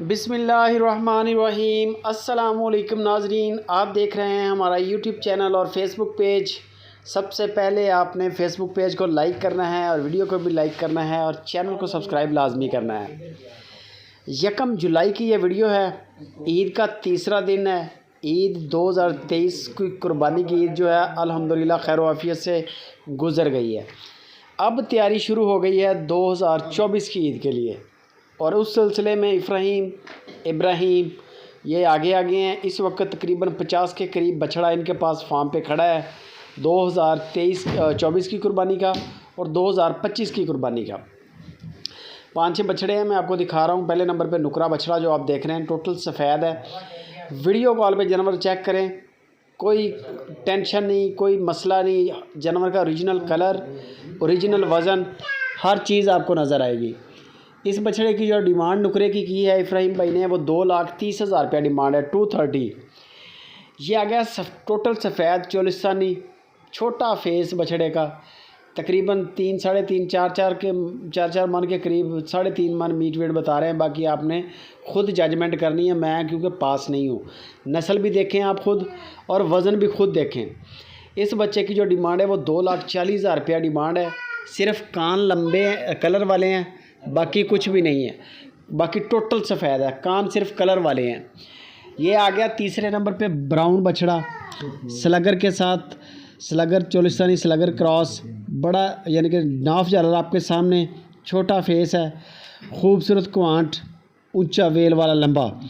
बिस्मिल्लाहिर्रहमानिर्रहीम। अस्सलामुअलैकुम नाजरीन, आप देख रहे हैं हमारा यूट्यूब चैनल और फेसबुक पेज। सबसे पहले आपने फेसबुक पेज को लाइक करना है और वीडियो को भी लाइक करना है और चैनल को सब्सक्राइब लाजमी करना है। 1 जुलाई की ये वीडियो है। ईद का तीसरा दिन है। ईद 2023 की कुर्बानी की ईद जो है अल्हम्दुलिल्लाह खैर आफियत से गुज़र गई है। अब तैयारी शुरू हो गई है 2024 की ईद के लिए और उस सिलसिले में इब्राहीम ये आगे हैं। इस वक्त तकरीबन 50 के करीब बछड़ा इनके पास फार्म पे खड़ा है 2023-24 की कुर्बानी का और 2025 की कुर्बानी का। 5-6 बछड़े हैं, मैं आपको दिखा रहा हूँ। पहले नंबर पे नुकरा बछड़ा जो आप देख रहे हैं टोटल सफ़ेद है। वीडियो कॉल पे जानवर चेक करें, कोई टेंशन नहीं, कोई मसला नहीं। जानवर का ओरिजिनल कलर, ओरिजिनल वज़न, हर चीज़ आपको नज़र आएगी। इस बछड़े की जो डिमांड नुकरे की है इब्राहीम भाई ने, वो 2,30,000 रुपया डिमांड है, 230। ये आ गया टोटल सफ़ेद चोलिस्तानी, छोटा फेस बछड़े का, तकरीबन 3, 3.5, 4 मन के करीब, 3.5 मन मीट वेट बता रहे हैं। बाकी आपने ख़ुद जजमेंट करनी है, मैं क्योंकि पास नहीं हूँ। नस्ल भी देखें आप ख़ुद और वज़न भी ख़ुद देखें। इस बच्चे की जो डिमांड है वो 2,40,000 रुपया डिमांड है। सिर्फ कान लंबे कलर वाले हैं, बाकी कुछ भी नहीं है। बाकी टोटल सफ़ेद है, कान सिर्फ कलर वाले हैं। ये आ गया तीसरे नंबर पे ब्राउन बछड़ा स्लगर के साथ, स्लगर चोलिस्तानी स्लगर क्रॉस, बड़ा यानी कि नाफ जालर आपके सामने, छोटा फेस है, खूबसूरत कुआंट, ऊंचा वेल वाला लंबा।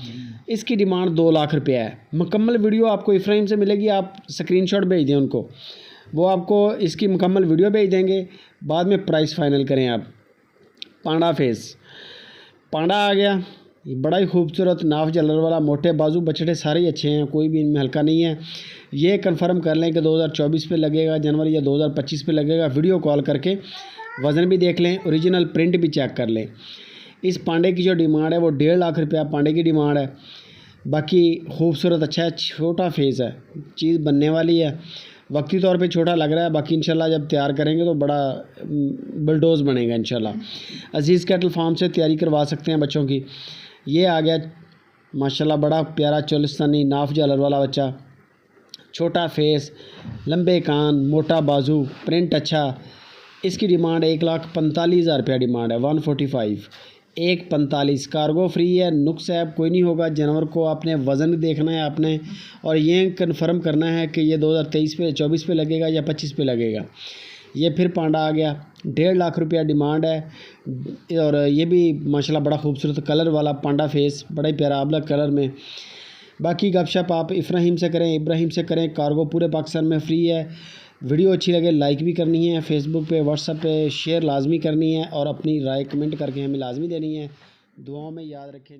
इसकी डिमांड 2 लाख रुपया है। मुकम्मल वीडियो आपको इब्राहीम से मिलेगी, आप स्क्रीनशॉट भेज दें उनको, वो आपको इसकी मुकम्मल वीडियो भेज देंगे। बाद में प्राइस फाइनल करें आप। पांडा फेस पांडा आ गया, ये बड़ा ही खूबसूरत नाफ जलर वाला, मोटे बाजू, बछड़े सारे ही अच्छे हैं, कोई भी इनमें हल्का नहीं है। ये कंफर्म कर लें कि 2024 पे लगेगा जनवरी या 2025 पे लगेगा। वीडियो कॉल करके वज़न भी देख लें, ओरिजिनल प्रिंट भी चेक कर लें। इस पांडे की जो डिमांड है वो 1.5 लाख रुपया पांडे की डिमांड है। बाकी खूबसूरत अच्छा है, छोटा फेस है, चीज़ बनने वाली है। वक्ती तौर पे छोटा लग रहा है, बाकी इंशाल्लाह जब तैयार करेंगे तो बड़ा बुलडोज़ बनेगा इंशाल्लाह। अजीज़ कैटल फार्म से तैयारी करवा सकते हैं बच्चों की। ये आ गया माशाल्लाह बड़ा प्यारा चोलिस्तानी नाफ जालर वाला बच्चा, छोटा फेस, लंबे कान, मोटा बाजू, प्रिंट अच्छा। इसकी डिमांड 1,45,000 रुपया डिमांड है, 145, 145। कार्गो फ्री है, नुक्स ऐप कोई नहीं होगा। जानवर को आपने वज़न देखना है आपने, और ये कंफर्म करना है कि ये 2023 पे 24 पे लगेगा या 25 पे लगेगा। ये फिर पांडा आ गया, 1.5 लाख रुपया डिमांड है। और ये भी माशाल्लाह बड़ा खूबसूरत कलर वाला पांडा फेस, बड़ा ही प्यारा आबला कलर में। बाकी गपशप आप इब्राहीम से करें। कार्गो पूरे पाकिस्तान में फ्री है। वीडियो अच्छी लगे लाइक भी करनी है, फेसबुक पे व्हाट्सएप पे शेयर लाजमी करनी है और अपनी राय कमेंट करके हमें लाजमी देनी है। दुआओं में याद रखें।